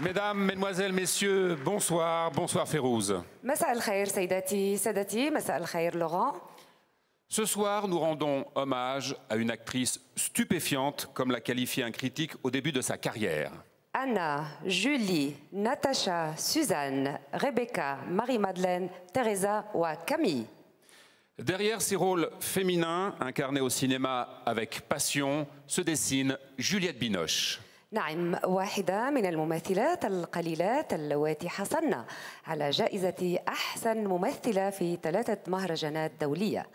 Mesdames, Mesdemoiselles, Messieurs, bonsoir, bonsoir Férouz. مساء الخير سيداتي سادتي مساء الخير لوران. Ce soir, nous rendons hommage à une actrice stupéfiante, comme l'a qualifiée un critique au début de sa carrière. Anna, Julie, Natacha, Suzanne, Rebecca, Marie-Madeleine, Teresa ou Camille. Derrière ces rôles féminins incarnés au cinéma avec passion se dessine Juliette Binoche. نعم، واحدة من الممثلات القليلات اللواتي حصلن على جائزة أحسن ممثلة في 3 مهرجانات دولية: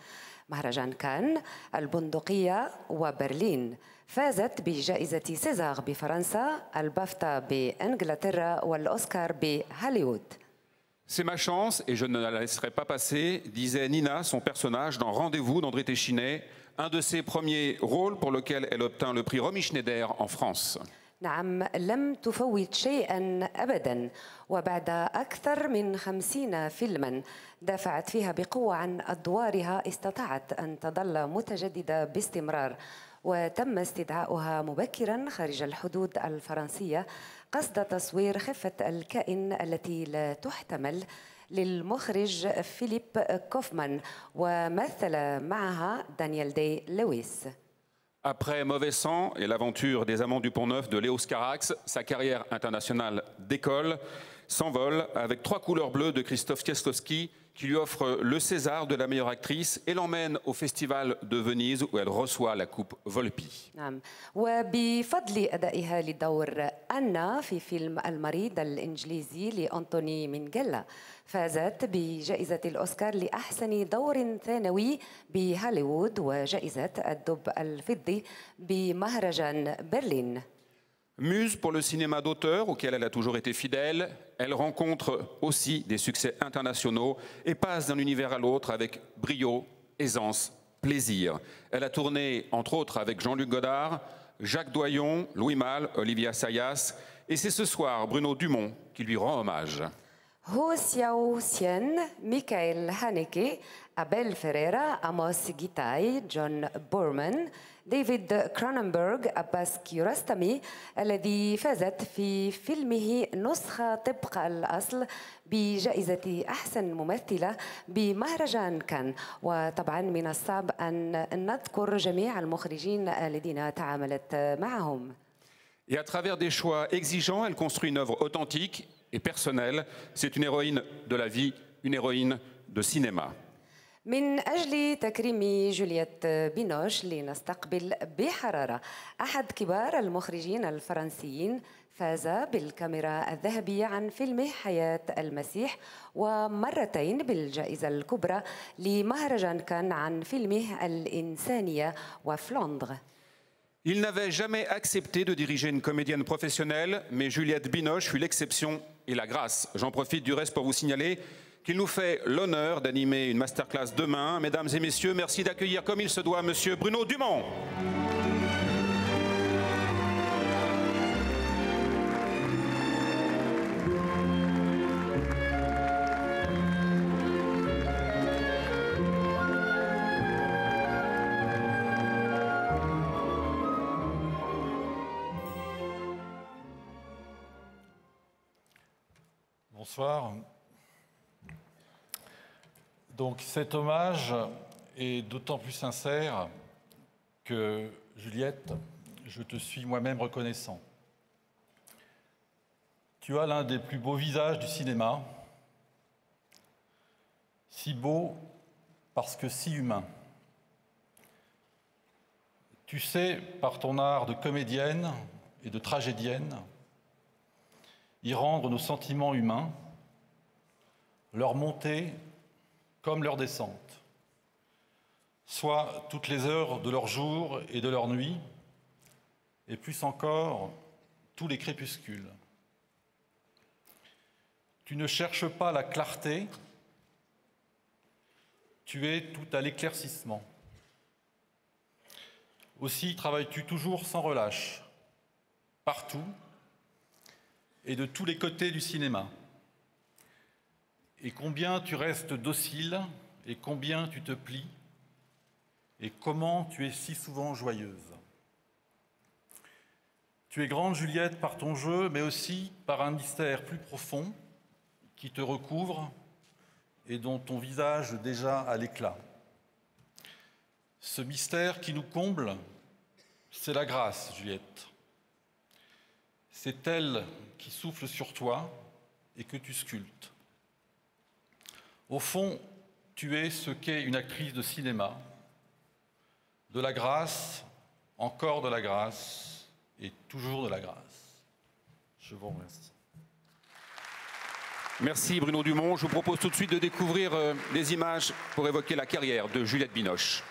مهرجان كان، البندقية وبرلين. فازت بجائزة سيزار بفرنسا، البافتا بإنجلترا والأوسكار بهوليوود. C'est ma chance et je ne la laisserai pas passer, disait Nina, son personnage dans Rendez-vous d'André Téchiné, un de ses premiers rôles pour lequel elle obtint le prix Romy Schneider en France. نعم، لم تفوت شيئا أبدا، وبعد أكثر من 50 فيلما دافعت فيها بقوة عن أدوارها استطاعت أن تظل متجددة باستمرار، وتم استدعاؤها مبكرا خارج الحدود الفرنسية قصد تصوير خفة الكائن التي لا تحتمل للمخرج فيليب كوفمان، ومثل معها دانيال دي لويس. Après Mauvais Sang et l'aventure des Amants du Pont-Neuf de Léo Scarax, sa carrière internationale décolle, s'envole avec 3 couleurs bleues de Krzysztof Kieslowski qui lui offre le César de la meilleure actrice et l'emmène au Festival de Venise où elle reçoit la coupe Volpi. نعم، وبفضل أدائها لدور أنا في فيلم المريض الإنجليزي لأنتوني مينغيلا فازت بجائزة الأوسكار لأحسن دور ثانوي بهوليوود وجائزة الدب الفضي بمهرجان برلين. Muse pour le cinéma d'auteur auquel elle a toujours été fidèle, elle rencontre aussi des succès internationaux et passe d'un univers à l'autre avec brio, aisance, plaisir. Elle a tourné entre autres avec Jean-Luc Godard, Jacques Doyon, Louis Malle, Olivia Sayas, et c'est ce soir Bruno Dumont qui lui rend hommage. هو سياو سين، ميكائيل هانيكي، أبيل فيريرا، أموس جيتاي، جون بورمان، ديفيد كروننبرغ، أباس كيورستامي الذي فازت في فيلمه نسخة طبق الأصل بجائزة أحسن ممثلة بمهرجان كان. وطبعا من الصعب أن نذكر جميع المخرجين الذين تعاملت معهم. Et à travers des choix exigeants, elle construit une œuvre authentique et personnelle. C'est une héroïne de la vie, une héroïne de cinéma. من أجل تكريم جولييت بينوش لنستقبل بحرارة أحد كبار المخرجين الفرنسيين فاز بالكاميرا الذهبية عن فيلمه حياة المسيح ومرتين بالجائزة الكبرى لمهرجان كان عن فيلمه الإنسانية وفلندر. Il n'avait jamais accepté de diriger une comédienne professionnelle, mais Juliette Binoche fut l'exception et la grâce. J'en profite du reste pour vous signaler qu'il nous fait l'honneur d'animer une masterclass demain. Mesdames et messieurs, merci d'accueillir comme il se doit Monsieur Bruno Dumont. Bonsoir. Donc cet hommage est d'autant plus sincère que, Juliette, je te suis moi-même reconnaissant. Tu as l'un des plus beaux visages du cinéma, si beau parce que si humain. Tu sais, par ton art de comédienne et de tragédienne, y rendre nos sentiments humains, leur montée comme leur descente, soit toutes les heures de leur jour et de leur nuit, et plus encore tous les crépuscules. Tu ne cherches pas la clarté, tu es tout à l'éclaircissement. Aussi travailles-tu toujours sans relâche, partout, et de tous les côtés du cinéma. Et combien tu restes docile, et combien tu te plies, et comment tu es si souvent joyeuse. Tu es grande, Juliette, par ton jeu, mais aussi par un mystère plus profond qui te recouvre et dont ton visage déjà a l'éclat. Ce mystère qui nous comble, c'est la grâce, Juliette. C'est elle qui souffle sur toi et que tu sculptes. Au fond, tu es ce qu'est une actrice de cinéma. De la grâce, encore de la grâce et toujours de la grâce. Je vous remercie. Merci Bruno Dumont. Je vous propose tout de suite de découvrir des images pour évoquer la carrière de Juliette Binoche.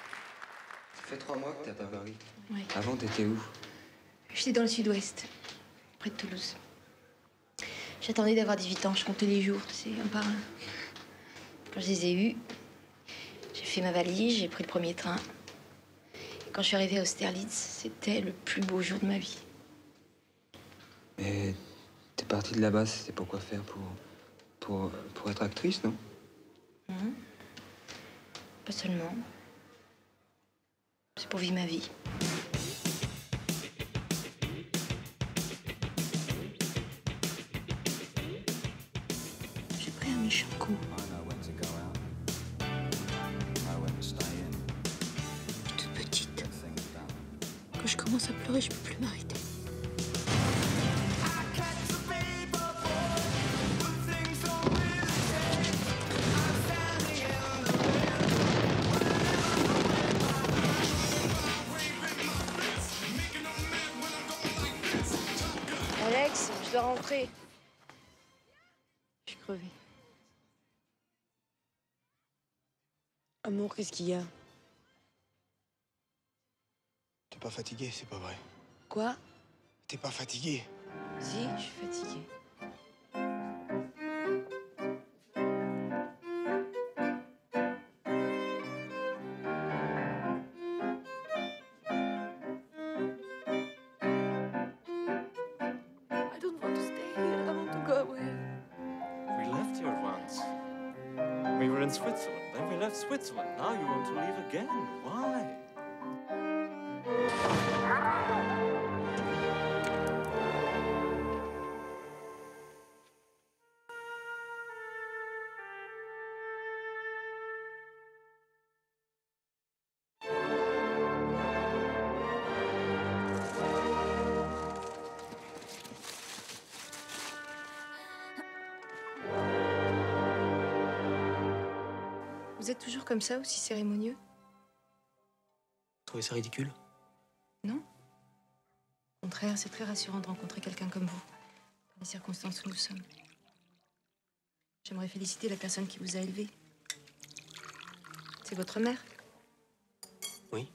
Ça fait 3 mois que t'es à Paris. Oui. Avant, t'étais où? J'étais dans le sud-ouest, près de Toulouse. J'attendais d'avoir 18 ans, je comptais les jours, tu sais, un par un. Quand je les ai eus, j'ai fait ma valise, j'ai pris le premier train. Et quand je suis arrivée à Austerlitz, c'était le plus beau jour de ma vie. Mais t'es partie de là-bas, c'était pour quoi faire? Pour être actrice, non? Pas seulement. C'est pour vivre ma vie. J'ai pris un méchant coup. Toute petite. Quand je commence à pleurer, je peux plus m'arrêter. Alex, je dois rentrer. Je suis crevée. Amour, qu'est-ce qu'il y a? T'es pas fatigué, c'est pas vrai. Quoi? T'es pas fatigué. Si, je suis fatiguée. I don't want to stay here. I want to go away. We left here once. We were in Switzerland, then we left Switzerland. Now you want to leave again. Why? Vous êtes toujours comme ça, aussi cérémonieux? Vous trouvez ça ridicule? Non. Au contraire, c'est très rassurant de rencontrer quelqu'un comme vous, dans les circonstances où nous sommes. J'aimerais féliciter la personne qui vous a élevé. C'est votre mère? Oui.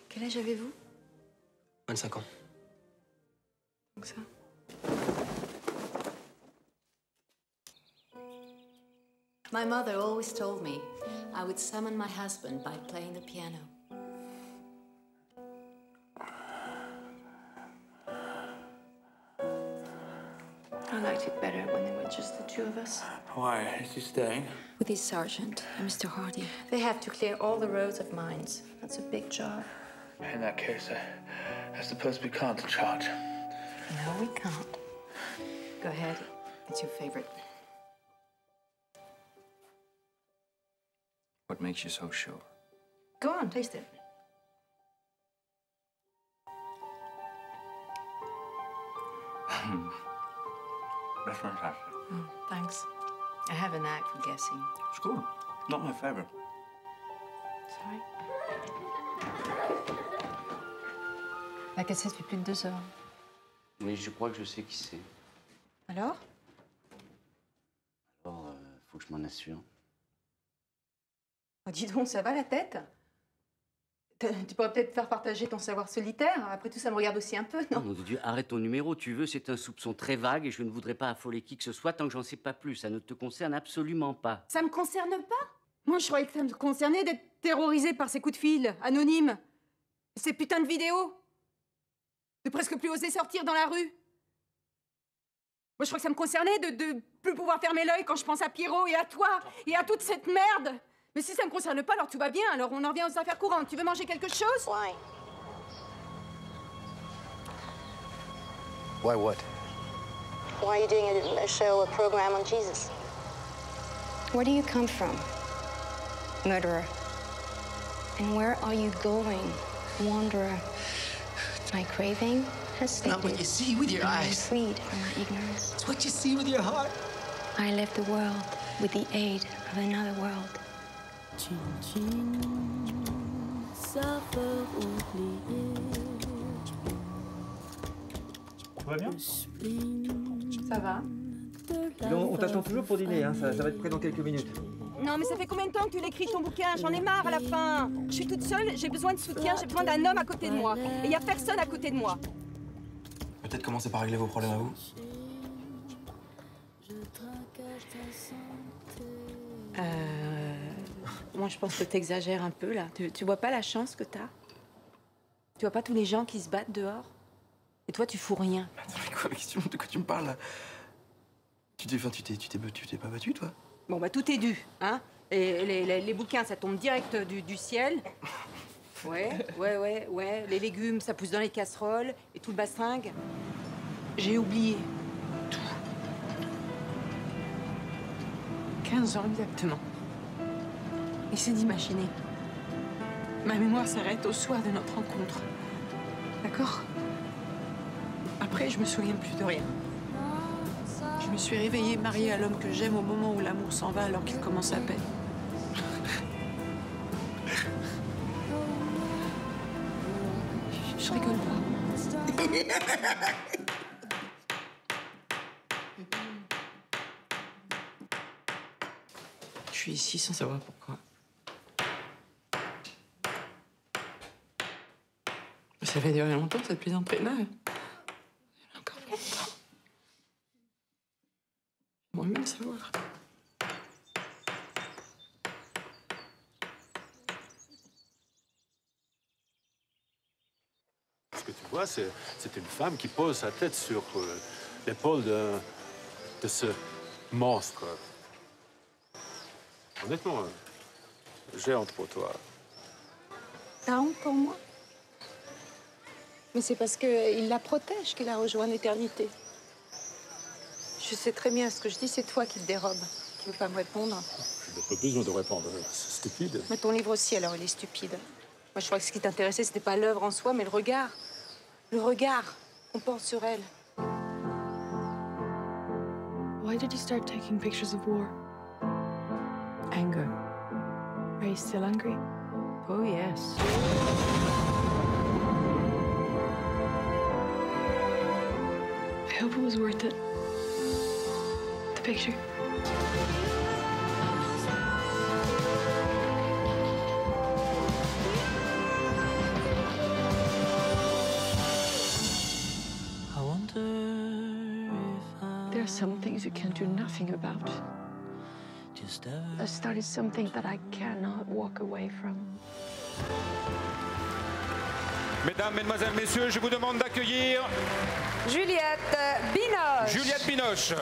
Quel âge avez-vous? 25 ans. Donc ça. My mother always told me I would summon my husband by playing the piano. I liked it better when there were just the two of us. Why? Is he staying? With his sergeant and Mr. Hardy. They have to clear all the roads of mines. That's a big job. In that case, I suppose we can't charge. No, we can't. Go ahead. It's your favorite. What makes you so sure? Go on, taste it. That's fantastic. Oh, thanks. I have a knack for guessing. It's good. Not my favorite. Sorry. La cassette fait plus de 2 heures. Oui, je crois que je sais qui c'est. Alors? Alors, faut que je m'en assure. Oh, dis donc, ça va la tête? Tu pourrais peut-être faire partager ton savoir solitaire. Après tout, ça me regarde aussi un peu, non? Oh, mon Dieu, arrête ton numéro, tu veux, c'est un soupçon très vague et je ne voudrais pas affoler qui que ce soit tant que j'en sais pas plus. Ça ne te concerne absolument pas. Ça me concerne pas? Moi, je croyais que ça me concernait d'être terrorisée par ces coups de fil, anonymes. Ces putains de vidéos. De presque plus oser sortir dans la rue. Moi, je crois que ça me concernait de plus pouvoir fermer l'œil quand je pense à Pierrot et à toi et à toute cette merde. Mais si ça me concerne pas, alors tout va bien. Alors on en revient aux affaires courantes. Tu veux manger quelque chose? Ouais. Why what? Why are you doing a show, a program on Jesus? Where do you come from, murderer? And where are you going, wanderer? My craving has It's not what you see with your eyes. I'm freed from my ignorance. It's what you see with your heart. I left the world with the aid of another world. Tout va bien? Ça va? On t'attend toujours pour dîner, hein. Ça va être prêt dans quelques minutes. Non, mais ça fait combien de temps que tu l'écris ton bouquin? J'en ai marre à la fin. Je suis toute seule, j'ai besoin de soutien, j'ai besoin d'un homme à côté de moi. Et il n'y a personne à côté de moi. Peut-être commencer par régler vos problèmes à vous. Moi, je pense que t'exagères un peu, là. Tu vois pas la chance que t'as? Tu vois pas tous les gens qui se battent dehors? Et toi, tu fous rien. Attends, mais quoi, de quoi tu me parles, là? Tu t'es pas battu, toi? Bon, bah, tout est dû, hein? Et les bouquins, ça tombe direct du ciel. Ouais. Les légumes, ça pousse dans les casseroles. Et tout le bassingue. J'ai oublié. Tout. 15 ans exactement. Essaie d'imaginer. Ma mémoire s'arrête au soir de notre rencontre. D'accord? Après, je me souviens plus de rien. Je me suis réveillée mariée à l'homme que j'aime au moment où l'amour s'en va alors qu'il commence à peine. Je rigole pas. Je suis ici sans savoir pourquoi. Ça va durer longtemps, cette plaisanterie-là. Encore longtemps. Moi-même savoir. Ce que tu vois, c'est une femme qui pose sa tête sur l'épaule de ce monstre. Honnêtement, j'ai honte pour toi. T'as honte pour moi? Mais c'est parce qu'il la protège qu'il a rejoint l'éternité. Je sais très bien ce que je dis, c'est toi qui te dérobes, qui ne veux pas me répondre. Je n'ai pas besoin de répondre, c'est stupide. Mais ton livre aussi, alors, il est stupide. Moi, je crois que ce qui t'intéressait, c'était pas l'œuvre en soi, mais le regard. Le regard qu'on porte sur elle. Why did you start taking pictures of war? Anger. Are you still angry? Oh, yes. I hope it was worth it. The picture. There are some things you can do nothing about. I started something that I cannot walk away from. Mesdames, Mesdemoiselles, Messieurs, je vous demande d'accueillir Juliette Binoche. Juliette Binoche.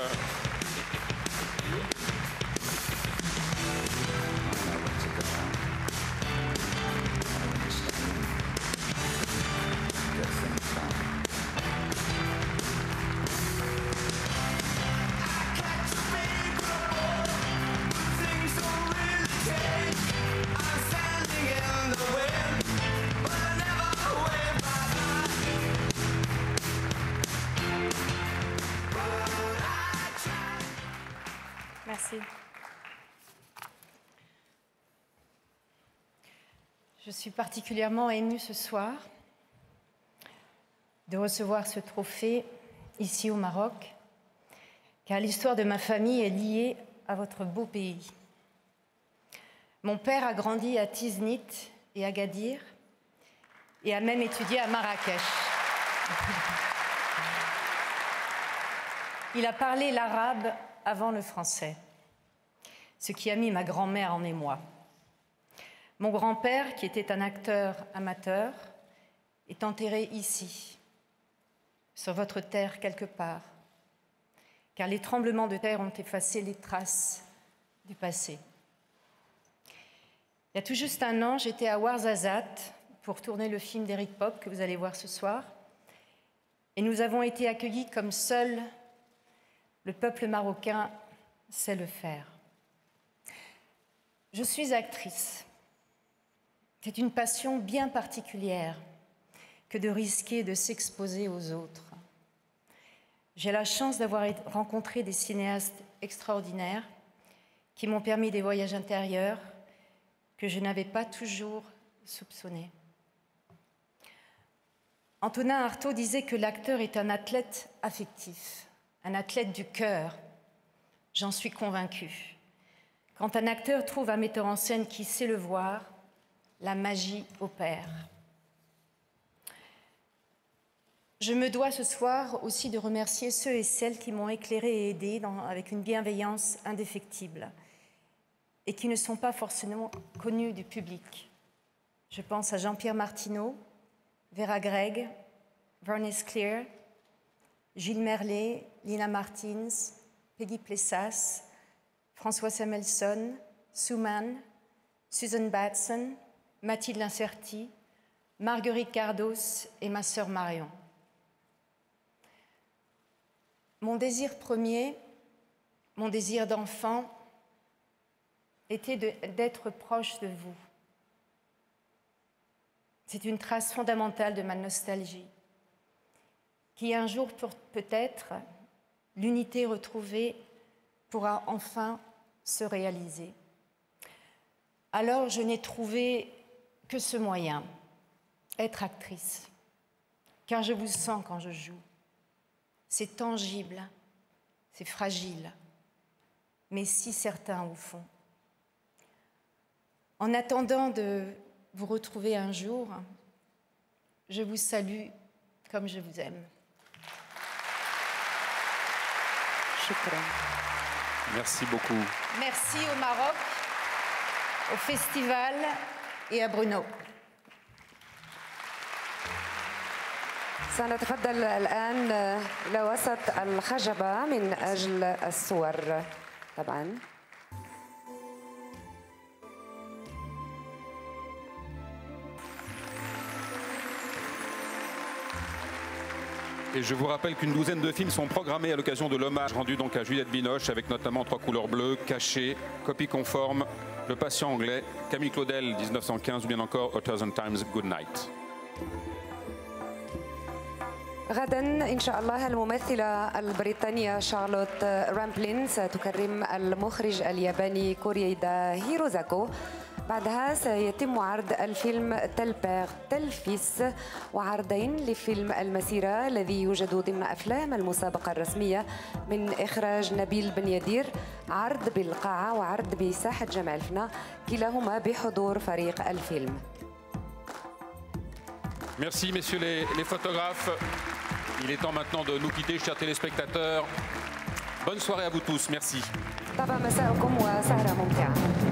Merci. Je suis particulièrement émue ce soir de recevoir ce trophée ici au Maroc, car l'histoire de ma famille est liée à votre beau pays. Mon père a grandi à Tiznit et Agadir et a même étudié à Marrakech. Il a parlé l'arabe avant le français, ce qui a mis ma grand-mère en émoi. Mon grand-père, qui était un acteur amateur, est enterré ici, sur votre terre quelque part, car les tremblements de terre ont effacé les traces du passé. Il y a tout juste un an, j'étais à Ouarzazate pour tourner le film d'Eric Popp que vous allez voir ce soir. Et nous avons été accueillis comme seul le peuple marocain sait le faire. Je suis actrice. C'est une passion bien particulière que de risquer de s'exposer aux autres. J'ai la chance d'avoir rencontré des cinéastes extraordinaires qui m'ont permis des voyages intérieurs que je n'avais pas toujours soupçonnés. Antonin Artaud disait que l'acteur est un athlète affectif, un athlète du cœur. J'en suis convaincue. Quand un acteur trouve un metteur en scène qui sait le voir, la magie opère. Je me dois ce soir aussi de remercier ceux et celles qui m'ont éclairé et aidé avec une bienveillance indéfectible et qui ne sont pas forcément connus du public. Je pense à Jean-Pierre Martineau, Vera Gregg, Vernice Clear, Gilles Merlet, Lina Martins, Peggy Plessas, François Samuelson, Suman, Susan Batson, Mathilde Lincerti, Marguerite Cardos et ma sœur Marion. Mon désir premier, mon désir d'enfant, était d'être proche de vous. C'est une trace fondamentale de ma nostalgie, qui un jour, peut-être, l'unité retrouvée pourra enfin se réaliser. Alors je n'ai trouvé que ce moyen, être actrice, car je vous sens quand je joue. C'est tangible, c'est fragile, mais si certain au fond. En attendant de vous retrouver un jour, je vous salue comme je vous aime. Shukran. Merci beaucoup. Merci au Maroc, au festival et à Bruno. سنتفضل الآن لوسط الخشبة من أجل الصور طبعاً. Et je vous rappelle qu'une douzaine de films sont programmés à l'occasion de l'hommage rendu donc à Juliette Binoche, avec notamment Trois couleurs bleues, Caché, Copie conforme, Le patient anglais, Camille Claudel 1915 ou bien encore A Thousand Times Good Night. غدا إن شاء الله الممثلة البريطانية شارلوت رامبلين ستكرم المخرج الياباني كورييدا هيروزاكو. بعدها سيتم عرض الفيلم تل بير تل فيس وعرضين لفيلم المسيرة الذي يوجد ضمن أفلام المسابقة الرسمية من إخراج نبيل بن يدير، عرض بالقاعة وعرض بساحة جامع الفنا، كلاهما بحضور فريق الفيلم. Merci messieurs les photographes. Il est temps maintenant de nous quitter, chers téléspectateurs. Bonne soirée à vous tous, merci. طاب مساءكم وسهرة ممتعة.